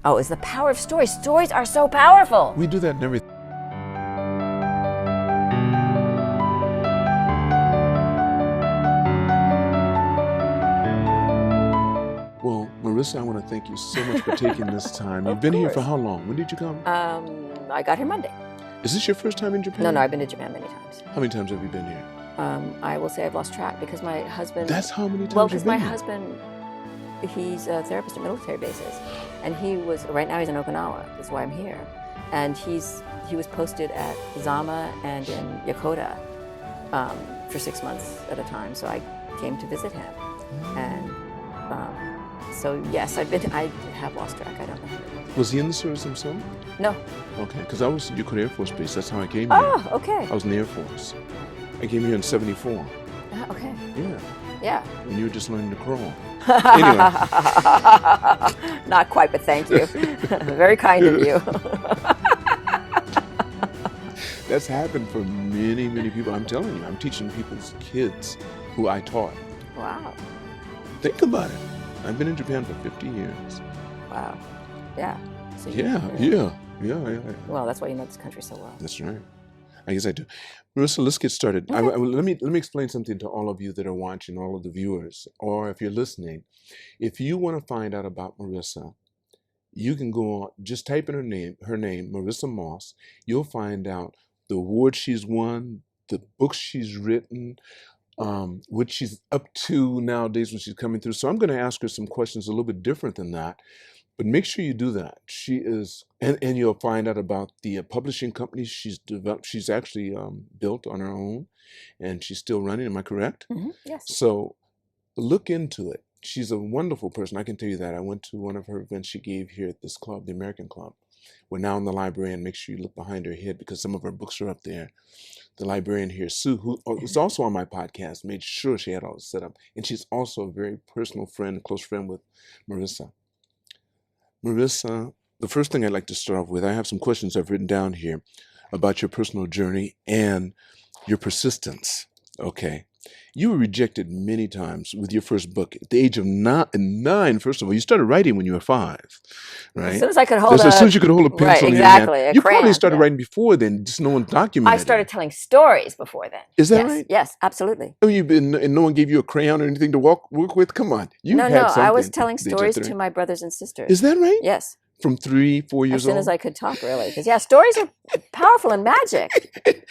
Oh, it's the power of stories. Stories are so powerful. We do that in everything. Well, Marissa, I want to thank you so much for taking this time. You've been here for how long? When did you come? I got here Monday. Is this your first time in Japan? No, I've been to Japan many times. How many times have you been here? I will say I've lost track because my husband... That's how many times Well, you've because been my here? husband, he's a therapist at military bases. And he was, right now he's in Okinawa, that's why I'm here. And he was posted at Zama and in Yokota for 6 months at a time. So I came to visit him. And so yes, I have lost track, I don't know. Was he in the service himself? No. Okay, because I was at Yokota Air Force Base. That's how I came here. Oh, okay. I was in the Air Force. I came here in '74. Okay. Yeah. Yeah. And you were just learning to crawl. Anyway. Not quite, but thank you. Very kind of you. That's happened for many, many people. I'm telling you, I'm teaching people's kids who I taught. Wow. Think about it. I've been in Japan for 50 years. Wow. Yeah. So Yeah. Well, that's why you know this country so well. That's right. I guess I do. Marissa, let's get started. Okay. Let me explain something to all of you that are watching, all of the viewers, or if you're listening. If you want to find out about Marissa, you can go on, just type in her name, Marissa Moss. You'll find out the awards she's won, the books she's written, what she's up to nowadays when she's coming through. So I'm going to ask her some questions a little bit different than that. But make sure you do that. She is, and you'll find out about the publishing company she's developed. She's actually built on her own, and she's still running. Am I correct? Mm-hmm. Yes. So look into it. She's a wonderful person. I can tell you that. I went to one of her events she gave here at this club, the American Club. We're now in the library, and make sure you look behind her head because some of her books are up there. The librarian here, Sue, who is also on my podcast, made sure she had all this set up. And she's also a very personal friend, close friend with Marissa. Marissa, the first thing I'd like to start off with, I have some questions I've written down here about your personal journey and your persistence. Okay. You were rejected many times with your first book. At the age of nine, first of all, you started writing when you were 5, right? As soon as I could hold As soon as you could hold a pencil right, in exactly, your hand. a You crayon, probably started yeah. writing before then, just no one documented I started it. telling stories before then. Is that yes. right? Yes, absolutely. Oh, and no one gave you a crayon or anything to work with? Come on. You No, had something. I was telling at the age of stories 30. to my brothers and sisters. Is that right? Yes. From 3, 4 years As soon old? as I could talk, really. Because, yeah, stories are powerful and magic.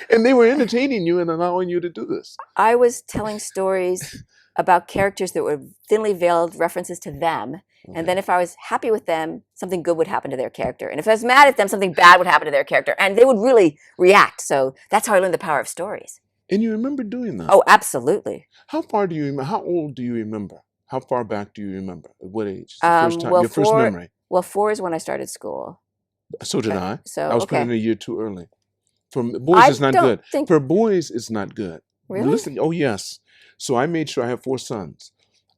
And they were entertaining you and allowing you to do this. I was telling stories about characters that were thinly veiled references to them. Okay. And then if I was happy with them, something good would happen to their character. And if I was mad at them, something bad would happen to their character. And they would really react. So that's how I learned the power of stories. And you remember doing that? Oh, absolutely. How old do you remember? How far back do you remember? At what age? The first time, your first memory? Well, 4 is when I started school. So did I. So, I was put in a year too early. For boys, it's not good. For boys, it's not good. Really? Listen, oh, yes. So I made sure I have 4 sons.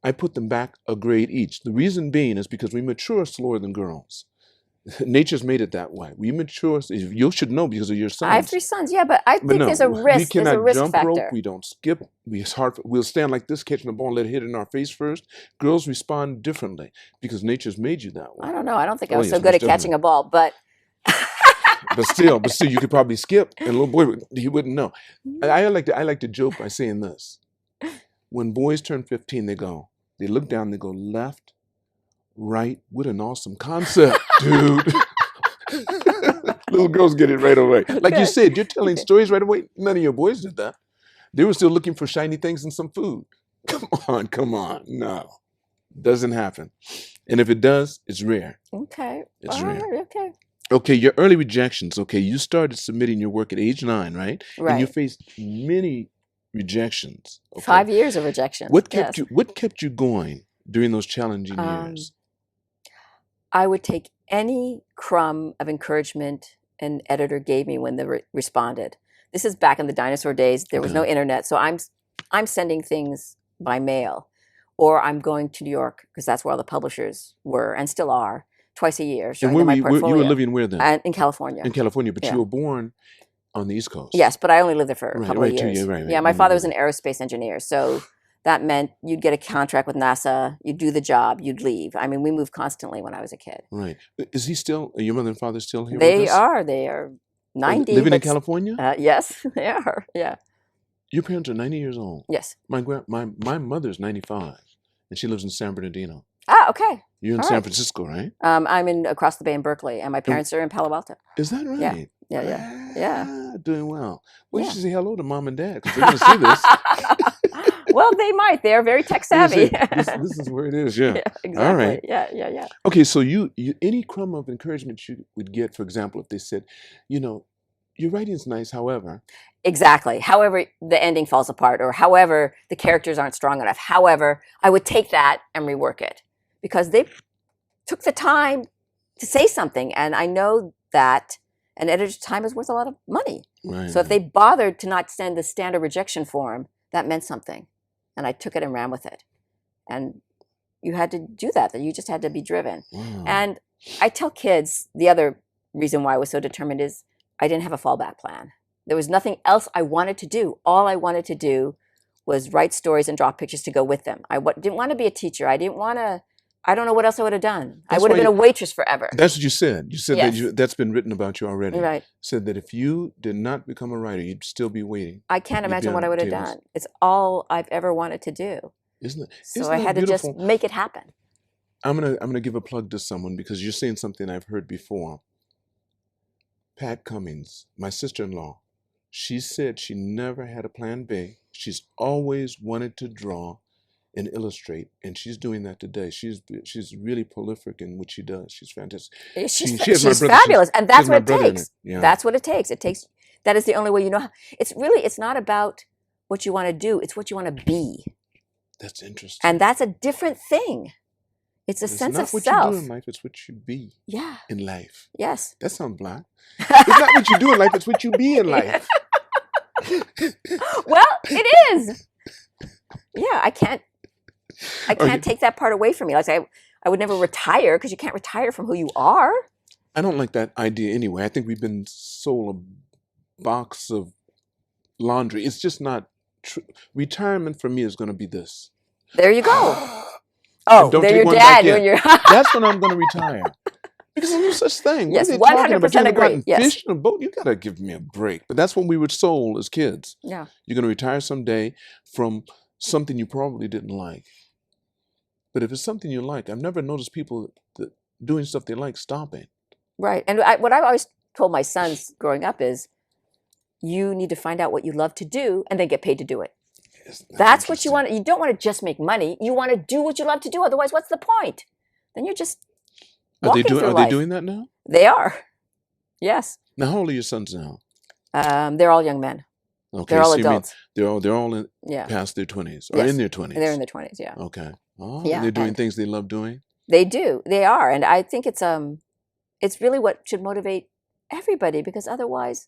I put them back a grade each. The reason being is because we mature slower than girls. Nature's made it that way. We mature. You should know because of your sons. I have 3 sons, yeah, but I think there's a risk. We cannot there's a risk jump factor. rope. We don't skip. We'll stand like this, catching the ball, and let it hit in our face first. Girls respond differently because nature's made you that way. I don't know. I don't think I was yes, so good most at catching a ball, but But still, you could probably skip, and a little boy, he wouldn't know. I like to joke by saying this: when boys turn 15, they look down, they go left, right. What an awesome concept, dude! Little girls get it right away. Like you said, you're telling stories right away. None of your boys did that. They were still looking for shiny things and some food. Come on, no, doesn't happen. And if it does, it's rare. okay, It's all rare. right, okay. Okay, your early rejections. Okay, you started submitting your work at age 9, right? Right. And you faced many rejections. Okay. 5 years of rejection. What kept you going during those challenging years? I would take any crumb of encouragement an editor gave me when they responded. This is back in the dinosaur days. There was no internet, so I'm sending things by mail, or I'm going to New York because that's where all the publishers were and still are. Twice a year, showing them my portfolio. You were living where then? In California. In California, but you were born on the East Coast. Yes, but I only lived there for a couple of years. Right. Yeah, my father was an aerospace engineer, so that meant you'd get a contract with NASA, you'd do the job, you'd leave. I mean, we moved constantly when I was a kid. Right. Is he still, are your mother and father still here with They us? are. They are 90. Living in but California? yes, they are. Yeah. Your parents are 90 years old. Yes. My mother's 95, and she lives in San Bernardino. Ah, okay. You're in All San right. Francisco, right? I'm in across the bay in Berkeley, and my parents are in Palo Alto. Is that right? Yeah. Doing well. Well, you Yeah. should say hello to mom and dad because they're going to see this. Well, they might. They are very tech savvy. This is where it is. Yeah. Exactly. All right. Yeah. Okay, so you any crumb of encouragement you would get, for example, if they said, you know, your writing's nice, however. Exactly. However, the ending falls apart, or however, the characters aren't strong enough. However, I would take that and rework it because they took the time to say something. And I know that an editor's time is worth a lot of money. Right. So if they bothered to not send the standard rejection form, that meant something. And I took it and ran with it. And you had to do that you just had to be driven. Wow. And I tell kids, the other reason why I was so determined is I didn't have a fallback plan. There was nothing else I wanted to do. All I wanted to do was write stories and draw pictures to go with them. I didn't want to be a teacher. I didn't want to, I don't know what else I would have done. I would have been a waitress forever. That's what you said. You said Yes. that's been written about you already. Right. Said that if you did not become a writer, you'd still be waiting. I can't You'd be imagine on what I would have tables. done. It's all I've ever wanted to do. Isn't it? So Isn't I that had to beautiful? just make it happen. I'm gonna give a plug to someone because you're saying something I've heard before. Pat Cummings, my sister-in-law, she said she never had a plan B. She's always wanted to draw and illustrate, and she's doing that today. She's really prolific in what she does. She's fantastic. She's She has my brother- fabulous, and that's she has my what it brother in takes. it. Yeah. That's what it takes. That is the only way you know how. It's not about what you want to do. It's what you want to be. That's interesting. And that's a different thing. It's a sense of It's not what self. you do in life, it's what you be Yeah. in life. Yes. That sounds black. It's not what you do in life, it's what you be in life. Well, it is. Yeah, I can't Okay. take that part away from me. Like I would never retire because you can't retire from who you are. I don't like that idea anyway. I think we've been sold a box of laundry. It's just not true. Retirement for me is going to be this. There you go. Oh, Don't there take your one dad back in. when you're That's when I'm going to retire. Because there's no such thing. Yes, What are they talking about? 100% You haven't agree. gotten Yes. fish in a boat? You got to give me a break. But that's when we were sold as kids. Yeah. You're going to retire someday from something you probably didn't like. But if it's something you like, I've never noticed people that doing stuff they like stopping. Right. And what I've always told my sons growing up is you need to find out what you love to do and then get paid to do it. That's what you want. You don't want to just make money. You want to do what you love to do. Otherwise, what's the point? Then you're just walking through Are life. they doing that now? They are. Yes. Now, how old are your sons now? They're all young men. Okay, They're all so you mean adults. they're all in Yeah. past their 20s or Yes. in their 20s. They're in their 20s. Yeah. Okay. Oh, Yeah, and they're doing and- things they love doing. They do. They are. And I think it's really what should motivate everybody because otherwise,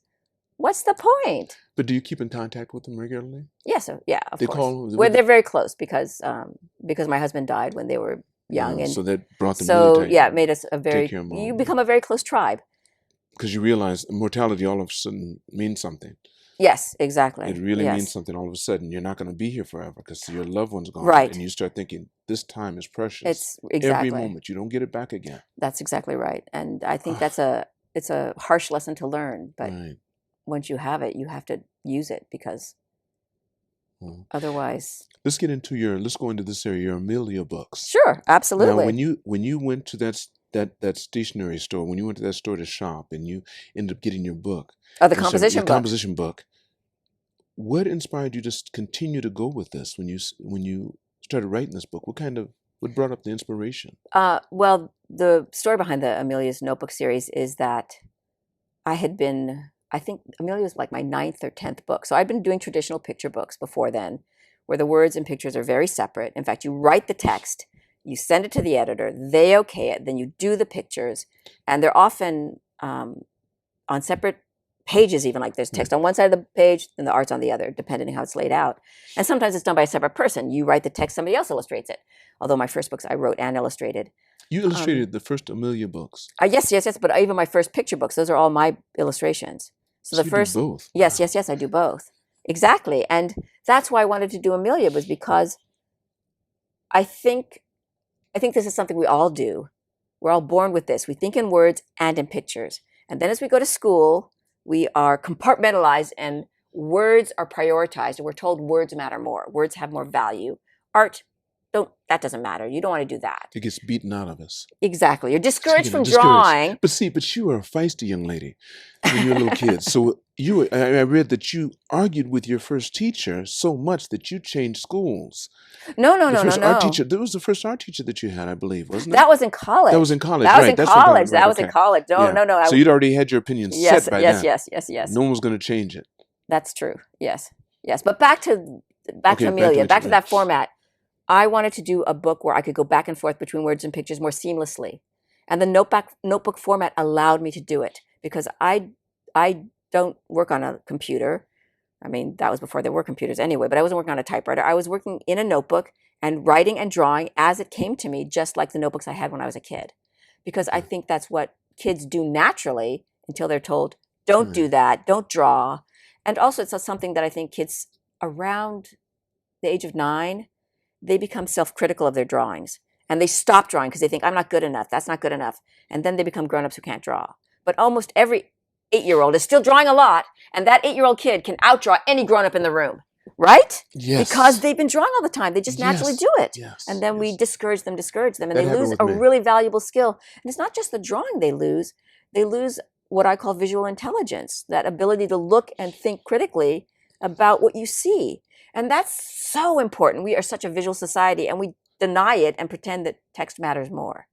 what's the point? But do you keep in contact with them regularly? Yes. Yeah. Of They course. call. Well, they're very close because my husband died when they were young, and so that brought them. so really yeah, it made us a very. care more. You become a very close tribe. Because you realize mortality all of a sudden means something. Yes, exactly. It really Yes. means something. All of a sudden, you're not going to be here forever because your loved one's gone. Right. And you start thinking this time is precious. It's exactly. Every moment. You don't get it back again. That's exactly right, and I think it's a harsh lesson to learn, but Right. once you have it, you have to use it because Well, otherwise. let's go into this area. Your Amelia books. Sure, absolutely. Now, when you went to that stationery store, when you went to that store to shop, and you ended up getting your book, Oh, the your composition book. composition book, what inspired you to continue to go with this when you started writing this book? What brought up the inspiration? Well, the story behind the Amelia's Notebook series is that I think Amelia was like my 9th or 10th book. So I'd been doing traditional picture books before then, where the words and pictures are very separate. In fact, you write the text, you send it to the editor, they okay it, then you do the pictures, and they're often on separate pages even, like there's text on one side of the page and the art's on the other, depending on how it's laid out. And sometimes it's done by a separate person. You write the text, somebody else illustrates it. Although my first books I wrote and illustrated. You illustrated the first Amelia books. Yes, but even my first picture books, those are all my illustrations. So the you first, do both. yes, I do both. Exactly. And that's why I wanted to do Amelia, was because I think this is something we all do. We're all born with this. We think in words and in pictures. And then as we go to school, we are compartmentalized and words are prioritized. And we're told words matter more. Words have more value. Art, that doesn't matter. You don't want to do that. It gets beaten out of us. Exactly. You're discouraged from drawing. But you were a feisty young lady when you were a little kid. So I read that you argued with your first teacher so much that you changed schools. No. Art teacher, that was the first art teacher that you had, I believe, wasn't it? That was in college. That was in college. That was in college. That was in college. No. So you'd already had your opinion set by then. Yes. No one was going to change it. That's true. Yes. But back to Amelia. Back to that format. I wanted to do a book where I could go back and forth between words and pictures more seamlessly. And the notebook format allowed me to do it because I don't work on a computer. I mean, that was before there were computers anyway, but I wasn't working on a typewriter. I was working in a notebook and writing and drawing as it came to me, just like the notebooks I had when I was a kid. Because I think that's what kids do naturally until they're told, don't do that, don't draw. And also it's something that I think kids around the age of 9, they become self-critical of their drawings and they stop drawing because they think I'm not good enough. That's not good enough. And then they become grown-ups who can't draw. But almost every 8-year-old is still drawing a lot. And that 8-year-old kid can outdraw any grown-up in the room. Right? Yes. Because they've been drawing all the time. They just naturally do it. Yes. And then we discourage them. And That they lose a me. really valuable skill. And it's not just the drawing they lose. They lose what I call visual intelligence, that ability to look and think critically about what you see. And that's so important. We are such a visual society and we deny it and pretend that text matters more,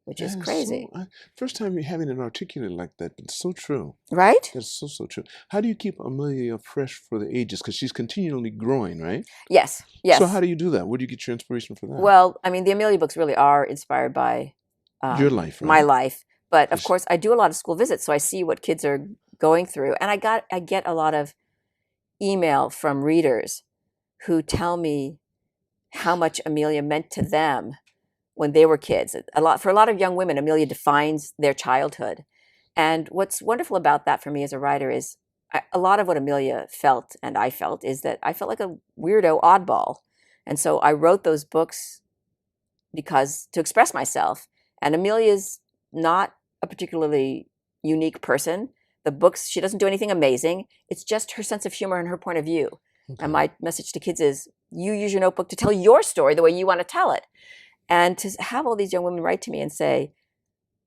which is crazy. First time you're having it articulated like that, but it's so true. Right? That's so true. How do you keep Amelia fresh for the ages? Because she's continually growing, right? Yes. So how do you do that? Where do you get your inspiration for that? Well, I mean, the Amelia books really are inspired by your life, right? My life. But of course, I do a lot of school visits, so I see what kids are going through. And I get a lot of email from readers who tell me how much Amelia meant to them when they were kids. For a lot of young women, Amelia defines their childhood. And what's wonderful about that for me as a writer is a lot of what Amelia felt and I felt is that I felt like a weirdo oddball. And so I wrote those books to express myself. And Amelia's not a particularly unique person. The books, she doesn't do anything amazing. It's just her sense of humor and her point of view. Okay. And my message to kids is, you use your notebook to tell your story the way you want to tell it. And to have all these young women write to me and say,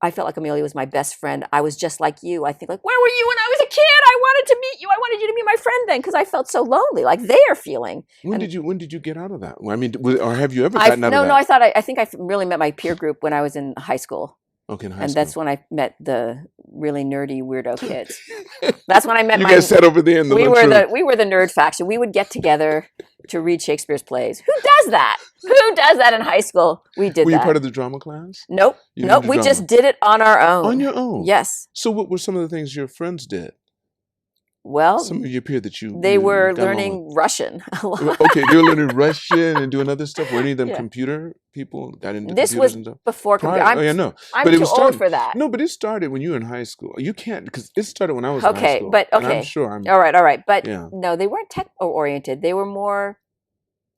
I felt like Amelia was my best friend. I was just like you. I think like, where were you when I was a kid? I wanted to meet you. I wanted you to be my friend then because I felt so lonely, like they are feeling. When did you get out of that? I mean, or have you ever gotten out of that? No, I think I really met my peer group when I was in high school. Okay, in high and school. That's when I met the really nerdy weirdo kids. That's when I met you guys sat over there in the lunchroom. We were the nerd faction. We would get together to read Shakespeare's plays. Who does that? Who does that in high school? We did that. Were you part of the drama class? Nope. We just did it on our own. On your own? Yes. So what were some of the things your friends did? Well, some of your peers that they were learning Russian. Okay, they were learning Russian and doing other stuff. Were any of them computer people? Got into this computers was and stuff? Before computer. I'm but too old for that. No, but it started when you were in high school. You can't because it started when I was in high school. Okay. I'm sure. All right. But no, they weren't tech oriented. They were more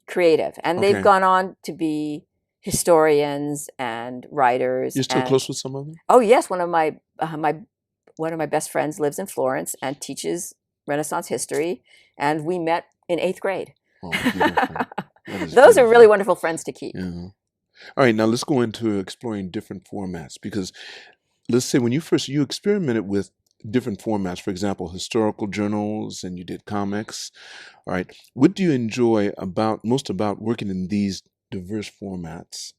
creative, and they've gone on to be historians and writers. You're still close with some of them? Oh yes, one of my best friends lives in Florence and teaches Renaissance history, and we met in 8th grade. Oh, Those are really wonderful friends to keep. Yeah. All right, now let's go into exploring different formats, because let's say when you experimented with different formats, for example, historical journals, and you did comics. All right, what do you enjoy most about working in these diverse formats,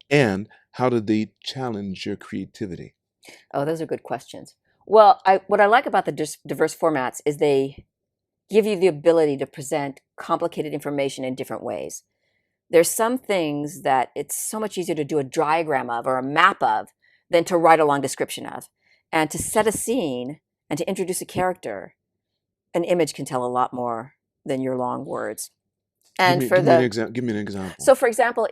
and how do they challenge your creativity? Oh, those are good questions. Well, what I like about the diverse formats is they give you the ability to present complicated information in different ways. There's some things that it's so much easier to do a diagram of or a map of than to write a long description of. And to set a scene and to introduce a character, an image can tell a lot more than your long words. And give me an example. So, for example,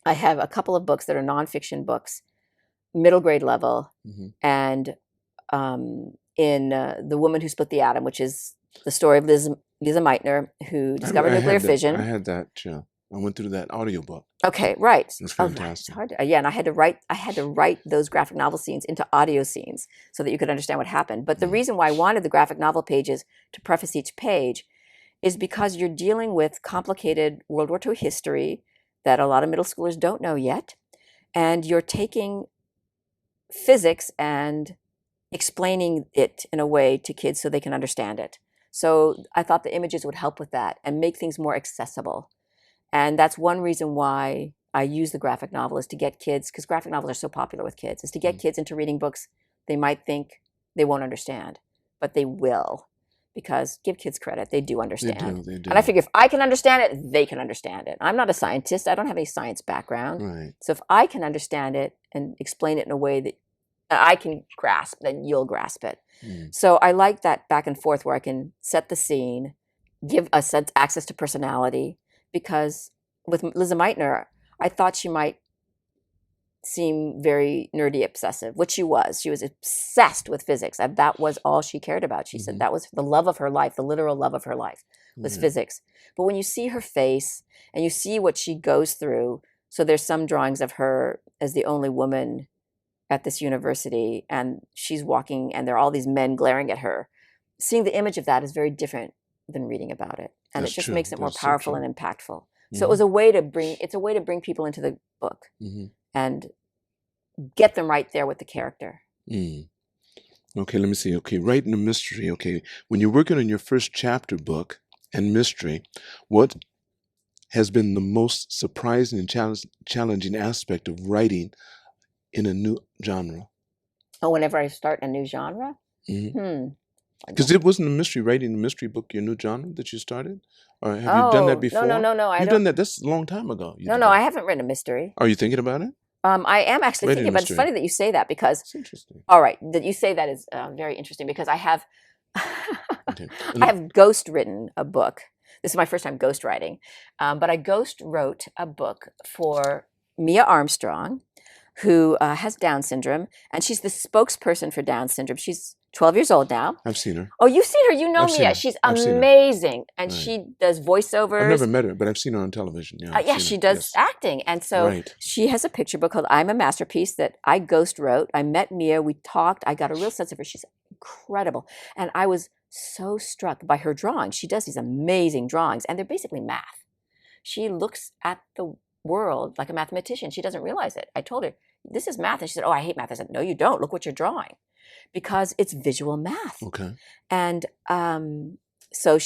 I have a couple of books that are nonfiction books, middle grade level, and in The Woman Who Split the Atom, which is the story of Lisa Meitner, who discovered nuclear fission. I had that, yeah. I went through that audiobook. Okay, right. It's Oh, it's fantastic. hard to, yeah, and I had to write those graphic novel scenes into audio scenes so that you could understand what happened. But the reason why I wanted the graphic novel pages to preface each page is because you're dealing with complicated World War II history that a lot of middle schoolers don't know yet, and you're taking physics and explaining it in a way to kids so they can understand it. So I thought the images would help with that and make things more accessible. And that's one reason why I use the graphic novel, is to get kids, because graphic novels are so popular with kids, is to get kids into reading books they might think they won't understand, but they will, because give kids credit, they do understand. They do. And I figure if I can understand it, they can understand it. I'm not a scientist. I don't have any science background. Right. So if I can understand it and explain it in a way that I can grasp, then you'll grasp it. So I like that back and forth where I can set the scene, give a sense access to personality, because with Liza Meitner, I thought she might seem very nerdy obsessive, which she was. She was obsessed with physics, and that was all she cared about. She said that was the love of her life, the literal love of her life was physics. But when you see her face and you see what she goes through, so there's some drawings of her as the only woman at this university, and she's walking and there are all these men glaring at her. Seeing the image of that is very different than reading about it. And That's it just true. makes it more That's so powerful true. and impactful. So it was a way to bring people into the book and get them right there with the character. Okay, let me see. Okay, writing a mystery. Okay, when you're working on your first chapter book and mystery, what has been the most surprising and challenging aspect of writing in a new genre? Oh, whenever I start a new genre? Because it wasn't a mystery, writing a mystery book, your new genre that you started? Or have you done that before? No. You've done that. That's a long time ago. I haven't written a mystery. Are you thinking about it? I am actually Writing thinking, a but it's mystery. funny that you say that, because It's interesting. all right, that you say that is very interesting, because I have Okay. I have ghost written a book. This is my first time ghost writing, but I ghost wrote a book for Mia Armstrong, who has Down syndrome, and she's the spokesperson for Down syndrome. She's 12 years old now. I've seen her. Oh, you've seen her. You know I've seen Mia. her. She's I've seen her. amazing, and Right. she does voiceovers. I've never met her, but I've seen her on television. Yeah, I've yeah, seen she her. does Yes. acting. And so Right. she has a picture book called I'm a Masterpiece that I ghost wrote. I met Mia, we talked, I got a real sense of her. She's incredible. And I was so struck by her drawings. She does these amazing drawings, and they're basically math. She looks at the world like a mathematician. She doesn't realize it. I told her, this is math. And she said, oh, I hate math. I said, no, you don't. Look what you're drawing. Because it's visual math. Okay. And so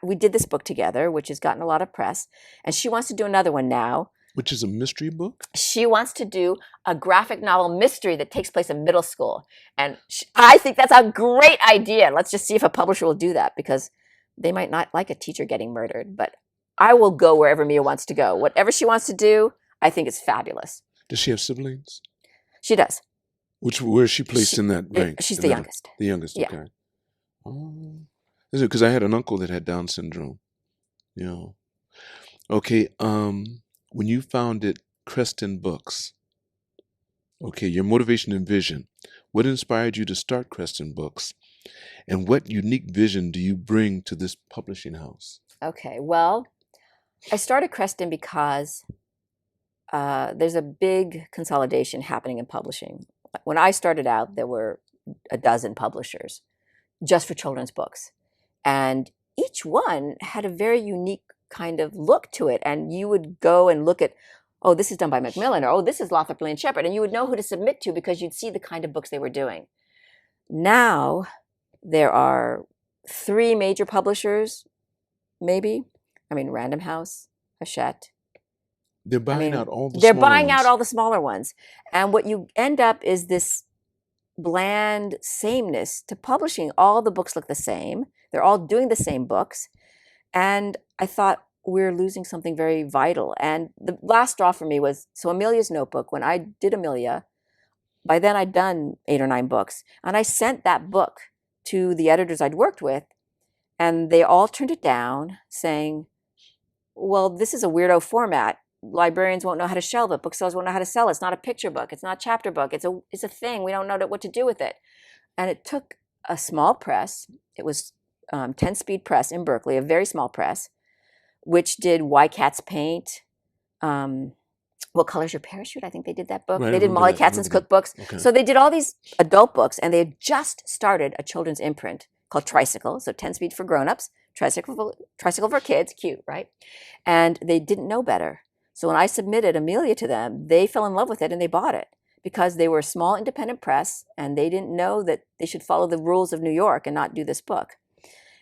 we did this book together, which has gotten a lot of press, and she wants to do another one now. Which is a mystery book? She wants to do a graphic novel mystery that takes place in middle school. And I think that's a great idea. Let's just see if a publisher will do that, because they might not like a teacher getting murdered, but I will go wherever Mia wants to go. Whatever she wants to do, I think it's fabulous. Does she have siblings? She does. Where is she placed in that rank? She's the youngest. The youngest, Yeah. okay. Oh. Is it because I had an uncle that had Down syndrome? Yeah. Okay, when you founded Creston Books, okay, your motivation and vision, what inspired you to start Creston Books? And what unique vision do you bring to this publishing house? Okay, well, I started Creston because there's a big consolidation happening in publishing. When I started out, there were a dozen publishers just for children's books. And each one had a very unique kind of look to it. And you would go and look at, oh, this is done by Macmillan, or oh, this is Lothrop Lane Shepherd. And you would know who to submit to because you'd see the kind of books they were doing. Now, there are 3 major publishers, maybe. I mean, Random House, Hachette. They're buying out all the They're smaller buying ones. out all the smaller ones. And what you end up is this bland sameness to publishing. All the books look the same. They're all doing the same books. And I thought, we're losing something very vital. And the last straw for me was, so Amelia's Notebook, when I did Amelia, by then I'd done 8 or 9 books. And I sent that book to the editors I'd worked with, and they all turned it down, saying, well, this is a weirdo format. Librarians won't know how to shelve it. Booksellers won't know how to sell it. It's not a picture book. It's not a chapter book. It's a thing. We don't know what to do with it. And it took a small press. It was 10 Speed Press in Berkeley, a very small press, which did Why Cats Paint. What Color's Your Parachute? I think they did that book. Right, They did Molly Katzen's cookbooks. Okay. So they did all these adult books, and they had just started a children's imprint called Tricycle. So 10-speed for grown-ups, Tricycle for kids, cute, right? And they didn't know better. So when I submitted Amelia to them, they fell in love with it and they bought it because they were a small independent press and they didn't know that they should follow the rules of New York and not do this book.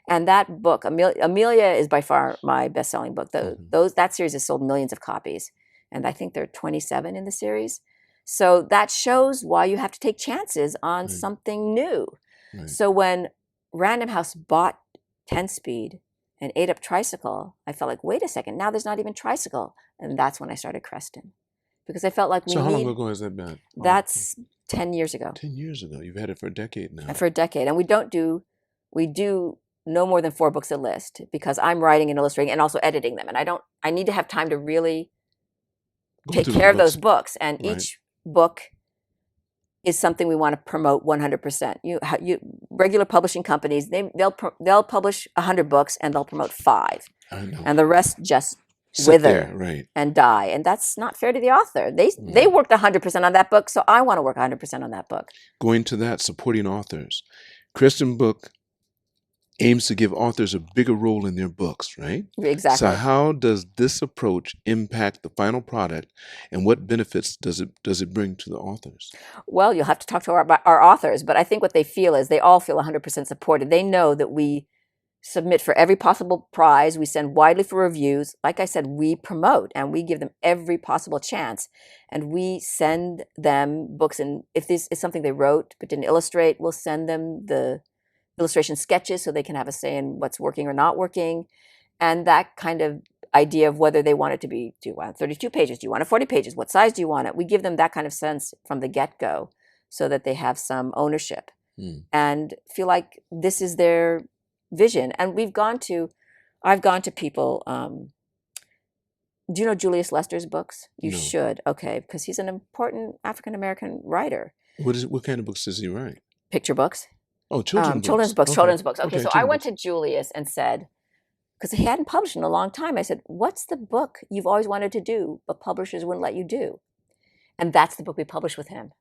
And that book, Amelia is by far my best-selling book. That series has sold millions of copies. And I think there are 27 in the series. So that shows why you have to take chances on something new. Right. So when Random House bought 10-speed and ate up Tricycle, I felt like, wait a second, now there's not even Tricycle. And that's when I started Creston. Because I felt like So how long ago has that been? That's 10 years ago. 10 years ago. You've had it for a decade now. For a decade. And we do no more than 4 books a list because I'm writing and illustrating and also editing them. And I need to have time to really take care of those books, and each book is something we want to promote 100%. Regular publishing companies, they'll publish 100 books and they'll promote 5, and the rest just wither and die, and that's not fair to the author. They worked 100% on that book, so I want to work 100% on that book. Going to that, supporting authors, Creston Book aims to give authors a bigger role in their books, right? Exactly. So how does this approach impact the final product, and what benefits does it bring to the authors? Well, you'll have to talk to our authors, but I think what they feel is they all feel 100% supported. They know that we submit for every possible prize. We send widely for reviews. Like I said, we promote and we give them every possible chance. And we send them books, and if this is something they wrote but didn't illustrate, we'll send them the illustration sketches so they can have a say in what's working or not working. And that kind of idea of whether they want it to be, do you want 32 pages? Do you want it 40 pages? What size do you want it? We give them that kind of sense from the get-go so that they have some ownership and feel like this is their vision. And I've gone to people, do you know Julius Lester's books? You should, okay, because he's an important African-American writer. What kind of books does he write? Picture books. Oh, children's books. Okay. Children's books. Okay, so I went to Julius and said, because he hadn't published in a long time, I said, what's the book you've always wanted to do, but publishers wouldn't let you do? And that's the book we published with him.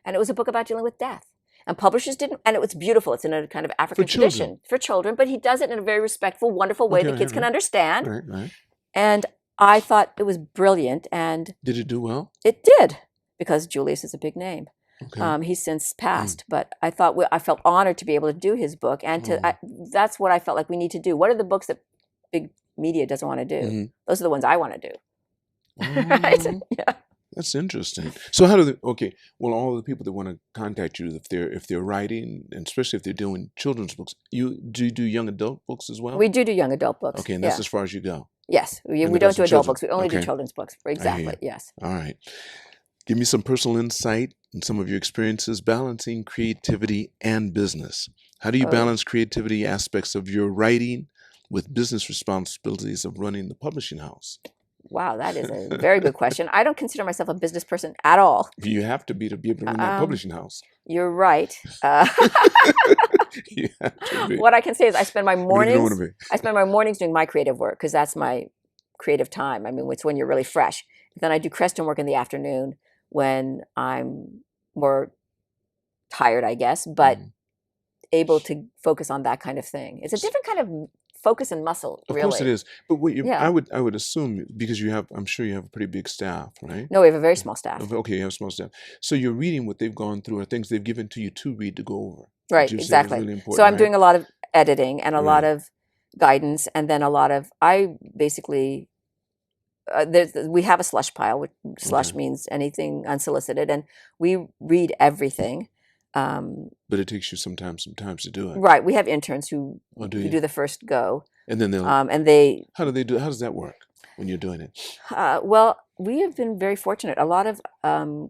And it was a book about dealing with death. And publishers didn't, and it was beautiful. It's in a kind of African tradition for children, but he does it in a very respectful, wonderful way that kids can understand. Right. And I thought it was brilliant. And did it do well? It did, because Julius is a big name. Okay. He's since passed, but I felt honored to be able to do his book, and that's what I felt like we need to do. What are the books that big media doesn't want to do? Those are the ones I want to do. Right? Yeah. That's interesting. So how do all the people that want to contact you, if they're writing, and especially if they're doing children's books, do you do young adult books as well? We do young adult books. Okay, and that's as far as you go. Yes, we don't do adult books. We only do children's books. Exactly. Yes. All right. Give me some personal insight and some of your experiences balancing creativity and business. How do you balance creativity aspects of your writing with business responsibilities of running the publishing house? Wow, that is a very good question. I don't consider myself a business person at all. You have to be able to run that publishing house. You're right. You have to be. What I can say is I spend my mornings doing my creative work, because that's my creative time. I mean, it's when you're really fresh. Then I do Creston work in the afternoon when I'm more tired, I guess, but able to focus on that kind of thing. It's a different kind of focus and muscle, really. Of course it is. But I would assume, because I'm sure you have a pretty big staff, right? No, we have a very small staff. Okay, you have a small staff. So you're reading what they've gone through, or things they've given to you to read, to go over. Right, exactly. Really so I'm doing a lot of editing and a lot of guidance, and then I basically, we have a slush pile, which slush means anything unsolicited, and we read everything. But it takes you sometimes to do it. Right. We have interns who do the first go. And then they'll how do they do? How does that work when you're doing it? Well, we have been very fortunate. A lot of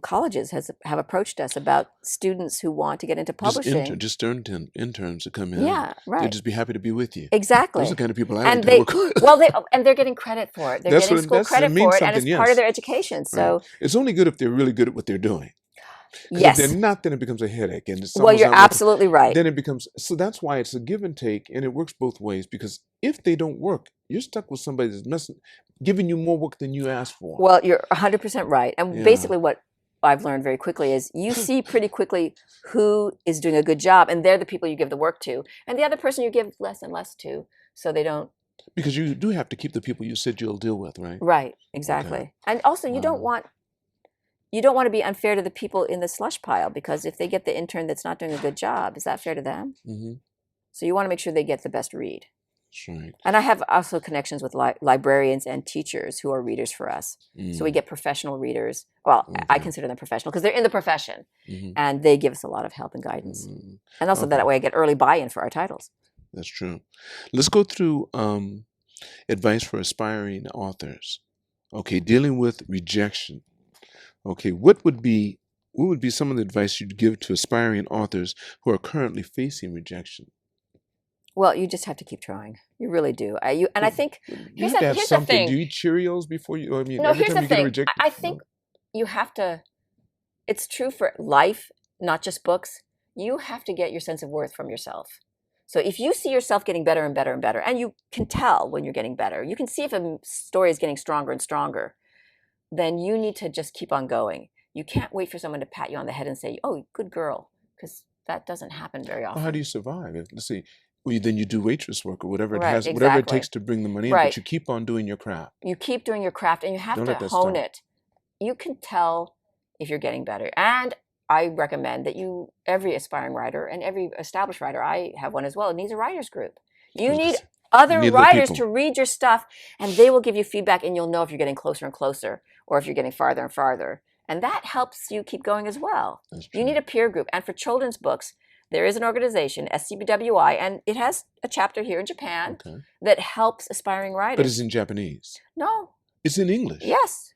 colleges have approached us about students who want to get into publishing. Just interns to come in. Yeah, right. They'd just be happy to be with you. Exactly. Those are the kind of people I like to work with. And they're getting credit for it. They're getting school credit for it, and it's part of their education. So it's only good if they're really good at what they're doing. Because if Yes. they're not, then it becomes a headache, and it's Well, almost you're not worth it. absolutely right. Then it becomes, so that's why it's a give and take, and it works both ways. Because if they don't work, you're stuck with somebody that's giving you more work than you asked for. Well, you're 100% right. And Yeah. basically what I've learned very quickly is you see pretty quickly who is doing a good job, and they're the people you give the work to. And the other person you give less and less to, so they don't. Because you do have to keep the people you said you'll deal with, right? Right, exactly. Okay. And also you don't want to be unfair to the people in the slush pile, because if they get the intern that's not doing a good job, is that fair to them? Mm-hmm. So you want to make sure they get the best read. That's right. And I have also connections with librarians and teachers who are readers for us. So we get professional readers. Well, I consider them professional because they're in the profession, and they give us a lot of help and guidance. And also that way I get early buy-in for our titles. That's true. Let's go through advice for aspiring authors. Okay, dealing with rejection. Okay, what would be some of the advice you'd give to aspiring authors who are currently facing rejection? Well, you just have to keep trying. You really do. I think you have to have something. The thing. Do you eat Cheerios before you? I mean, no, every here's time the you thing. get a rejection. I think you have to. It's true for life, not just books. You have to get your sense of worth from yourself. So if you see yourself getting better and better and better, and you can tell when you're getting better, you can see if a story is getting stronger and stronger, then you need to just keep on going. You can't wait for someone to pat you on the head and say, "Oh, good girl," because that doesn't happen very often. Well, how do you survive? Let's see. Well, then you do waitress work or whatever Right, whatever it takes to bring the money in, Right. but you keep on doing your craft. You keep doing your craft, and you have Don't to let that hone stop. it. You can tell if you're getting better. And I recommend that every aspiring writer and every established writer, I have one as well, needs a writer's group. You need other need other writers people. to read your stuff, and they will give you feedback, and you'll know if you're getting closer and closer, or if you're getting farther and farther. And that helps you keep going as well. That's true. You need a peer group. And for children's books, there is an organization, SCBWI, and it has a chapter here in Japan that helps aspiring writers. But it's in Japanese. No. It's in English. Yes.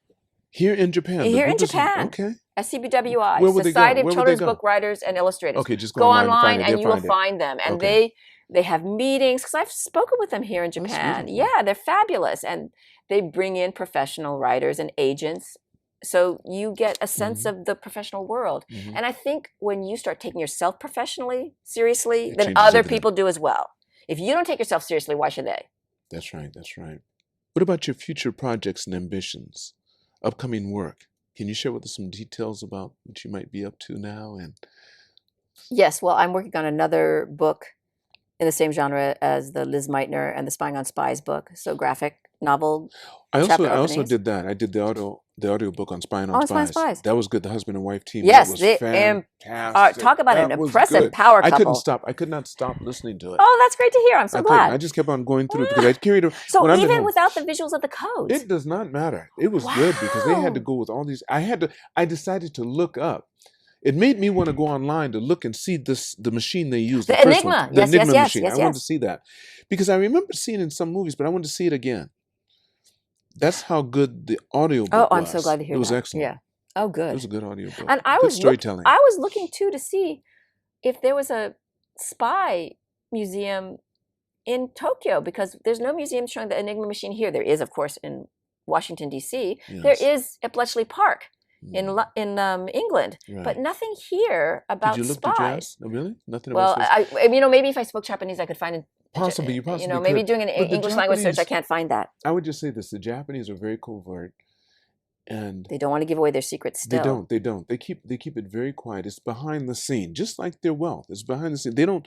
Here in Japan. Here in Japan. Okay. SCBWI, Where would they go? Society of Where would Children's they go? Book Writers and Illustrators. Okay, just go online and and you will find it. find them. And Okay. they have meetings, because I've spoken with them here in Japan. Yeah, they're fabulous. And they bring in professional writers and agents. So you get a sense of the professional world. And I think when you start taking yourself professionally seriously, then other people do as well. If you don't take yourself seriously, why should they? That's right. That's right. What about your future projects and ambitions? Upcoming work? Can you share with us some details about what you might be up to now? And yes, well, I'm working on another book in the same genre as the Liz Meitner and the Spying on Spies book. So graphic novel. I also did that. I did the audio book on Spying on Spies. That was good. The husband and wife team. Yes, that was fantastic. Talk about an impressive good. power couple. I could not stop listening to it. Oh, that's great to hear. I'm so glad. I just kept on going through it because I carried it. So even without the visuals of the codes, it does not matter. It was good because they had to go with all these. I decided to look up. It made me want to go online to look and see the machine they used. The Enigma. The Enigma machine. Yes, I wanted to see that because I remember seeing it in some movies, but I wanted to see it again. That's how good the audio book was. Oh, I'm so glad to hear that. It was excellent. Yeah. Oh, good. It was a good audio book. And good storytelling. I was looking too to see if there was a spy museum in Tokyo, because there's no museum showing the Enigma machine here. There is, of course, in Washington, D.C. Yes. There is at Bletchley Park in England, but nothing here about Did you look spies. to jazz? Oh, really? Nothing well, about I maybe if I spoke Japanese, I could find it. Possibly, you possibly maybe could. doing an But English language search, I can't find that. I would just say this: the Japanese are very covert, and they don't want to give away their secrets. Still, They don't. They keep it very quiet. It's behind the scene, just like their wealth. It's behind the scene. They don't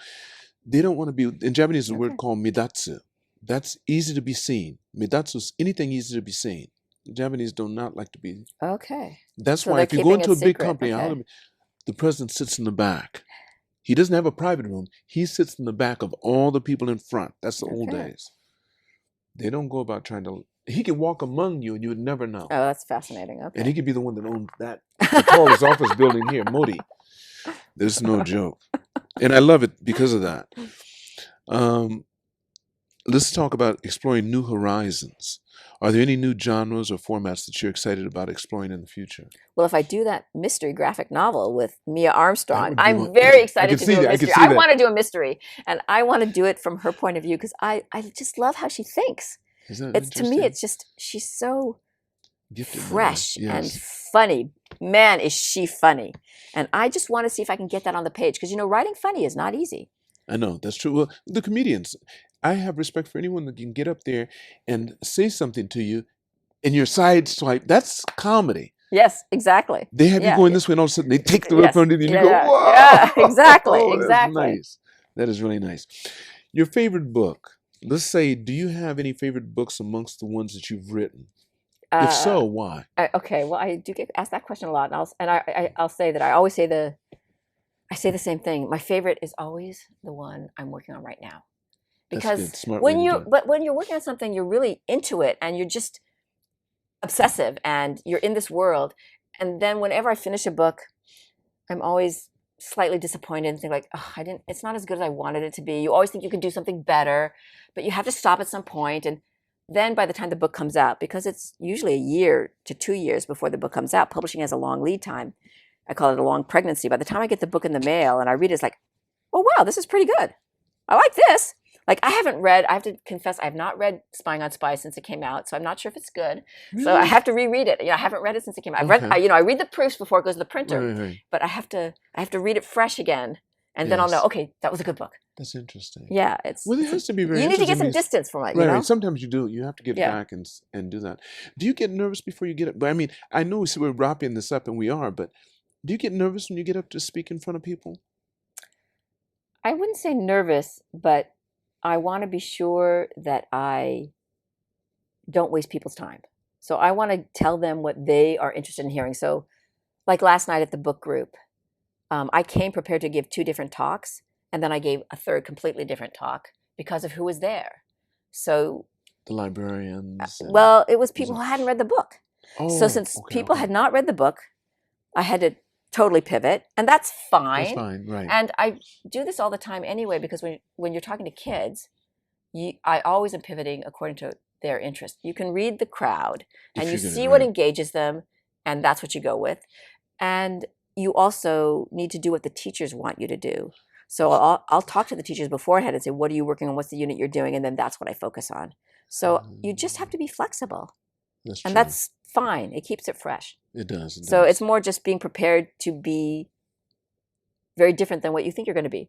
want to be. In Japanese, there's a word called midatsu. That's easy to be seen. Midatsu is anything easy to be seen. The Japanese do not like to be. Okay. That's why if you go into a big company, the president sits in the back. He doesn't have a private room. He sits in the back of all the people in front. That's the old days. They don't go about trying to. He can walk among you and you would never know. Oh, that's fascinating. Okay. And he could be the one that owns the tallest office building here, Modi. There's no joke. And I love it because of that. Let's talk about exploring new horizons. Are there any new genres or formats that you're excited about exploring in the future? Well, if I do that mystery graphic novel with Mia Armstrong, I'm very excited to do a mystery. I want to do a mystery, and I want to do it from her point of view because I just love how she thinks. Is that to me, it's just she's so gifted, fresh and funny man, is she funny. And I just want to see if I can get that on the page. Because, writing funny is not easy. I know, that's true. Well, the comedians, I have respect for anyone that can get up there and say something to you and your side swipe. That's comedy. Yes, exactly. They have you going this way and all of a sudden they take the whip under you and you go, whoa! Yeah, exactly, exactly. That's nice. That is really nice. Your favorite book. Let's say, do you have any favorite books amongst the ones that you've written? If so, why? Okay, well, I do get asked that question a lot, and I'll say that I say the same thing. My favorite is always the one I'm working on right now, because when you're working on something, you're really into it and you're just obsessive and you're in this world. And then whenever I finish a book, I'm always slightly disappointed and think like, oh, it's not as good as I wanted it to be. You always think you could do something better, but you have to stop at some point. And then by the time the book comes out, because it's usually a year to 2 years before the book comes out, publishing has a long lead time. I call it a long pregnancy. By the time I get the book in the mail and I read it, it's like, oh, wow, this is pretty good. I like this. Like, I have to confess, I have not read Spying on Spies since it came out, so I'm not sure if it's good. Really? So I have to reread it. I haven't read it since it came out. I read the proofs before it goes to the printer, right. But I have to read it fresh again, and then I'll know, okay, that was a good book. That's interesting. Yeah, it has to be very. You need to get some distance from it. Right. Sometimes you do. You have to get back and do that. Do you get nervous before you get up? But I mean, I know we're wrapping this up, and we are, but do you get nervous when you get up to speak in front of people? I wouldn't say nervous, but I want to be sure that I don't waste people's time. So I want to tell them what they are interested in hearing. So like last night at the book group, I came prepared to give 2 different talks, and then I gave a third completely different talk because of who was there. So the librarians. Well, it was people who hadn't read the book. Oh, so since people had not read the book, I had to totally pivot, and that's fine. That's fine, right. And I do this all the time anyway, because when you're talking to kids, I always am pivoting according to their interest. You can read the crowd, and you see what engages them, and that's what you go with. And you also need to do what the teachers want you to do. So I'll talk to the teachers beforehand and say, what are you working on? What's the unit you're doing? And then that's what I focus on. So you just have to be flexible. That's true. And that's fine. It keeps it fresh. It does. So it's more just being prepared to be very different than what you think you're going to be.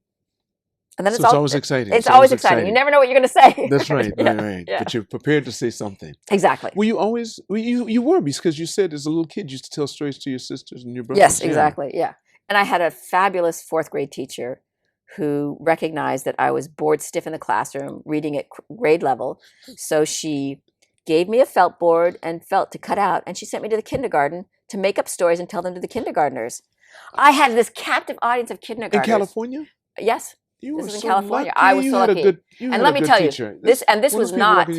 And then it's always exciting. It's always exciting. You never know what you're going to say. That's right. Right. Yeah. But you're prepared to say something. Exactly. Well, you were, because you said as a little kid you used to tell stories to your sisters and your brothers. Yes, exactly. Yeah. And I had a fabulous 4th grade teacher who recognized that I was bored stiff in the classroom, reading at grade level. So she gave me a felt board and felt to cut out, and she sent me to the kindergarten to make up stories and tell them to the kindergartners. I had this captive audience of kindergartners. In California? Yes. This was in California. I was so lucky. And let me tell you, this was not,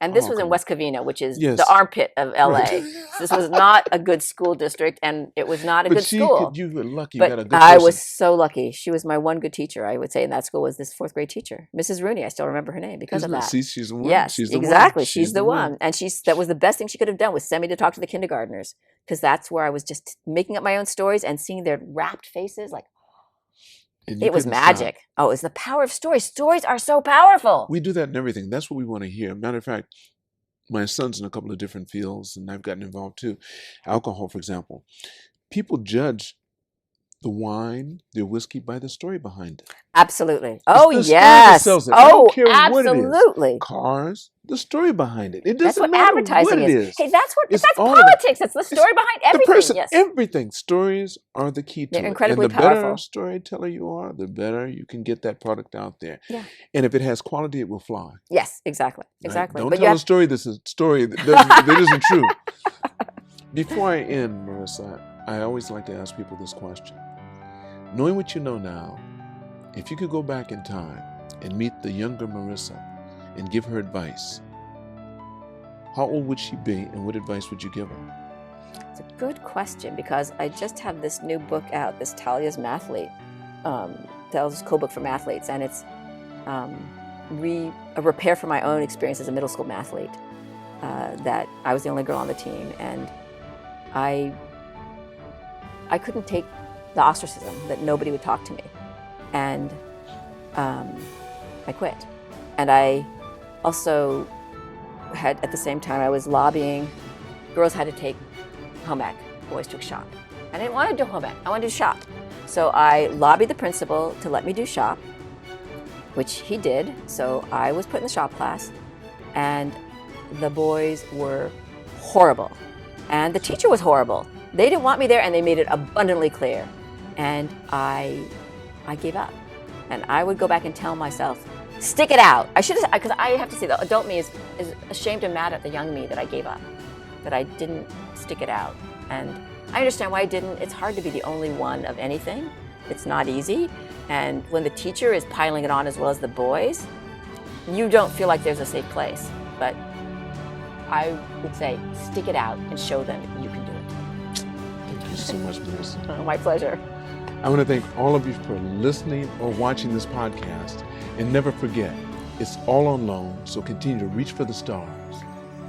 and this was in West Covina, which is the armpit of LA. Right. So this was not a good school district, and it was not a good school. You were lucky. But you got a good I was so lucky. She was my one good teacher, I would say, in that school, was this 4th grade teacher, Mrs. Rooney. I still remember her name because of that. See, she's the one. Yes, she's the exactly. One. She's the one. And that was the best thing she could have done, was send me to talk to the kindergartners, because that's where I was just making up my own stories and seeing their rapt faces like, it was magic. Stop. Oh, it's the power of stories. Stories are so powerful. We do that in everything. That's what we want to hear. Matter of fact, my son's in a couple of different fields, and I've gotten involved too. Alcohol, for example. People judge the wine, their whiskey, by the story behind it. Absolutely. Oh, yes. Sells it. Oh, I don't care absolutely. What it is. Cars, the story behind it. It doesn't matter advertising what it is. Hey, that's politics. That's the story behind everything. Yes. Everything. Stories are the key to They're it. incredibly and the powerful. better storyteller you are, the better you can get that product out there. Yeah. And if it has quality, it will fly. Yes, exactly. Exactly. Right? Don't tell a story that's a story that isn't true. Before I end, Marissa, I always like to ask people this question. Knowing what you know now, if you could go back in time and meet the younger Marissa and give her advice, how old would she be, and what advice would you give her? It's a good question, because I just have this new book out, this Talia's Mathlete, Talia's co-book for mathletes, and it's a repair from my own experience as a middle school mathlete, that I was the only girl on the team, and I couldn't take the ostracism that nobody would talk to me, and I quit. And I also had, at the same time, I was lobbying. Girls had to take home ec, boys took shop. I didn't want to do home ec. I wanted to do shop. So I lobbied the principal to let me do shop, which he did. So I was put in the shop class, and the boys were horrible. And the teacher was horrible. They didn't want me there, and they made it abundantly clear. And I gave up. And I would go back and tell myself, stick it out. I should have, because I have to say, the adult me is ashamed and mad at the young me that I gave up, that I didn't stick it out. And I understand why I didn't. It's hard to be the only one of anything. It's not easy. And when the teacher is piling it on as well as the boys, you don't feel like there's a safe place. But I would say, stick it out and show them you can do it. Thank you so much, Marissa. My pleasure. I want to thank all of you for listening or watching this podcast. And never forget, it's all on loan, so continue to reach for the stars.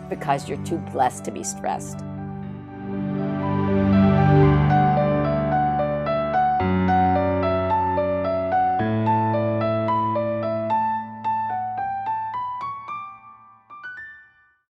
Because you're too blessed to be stressed.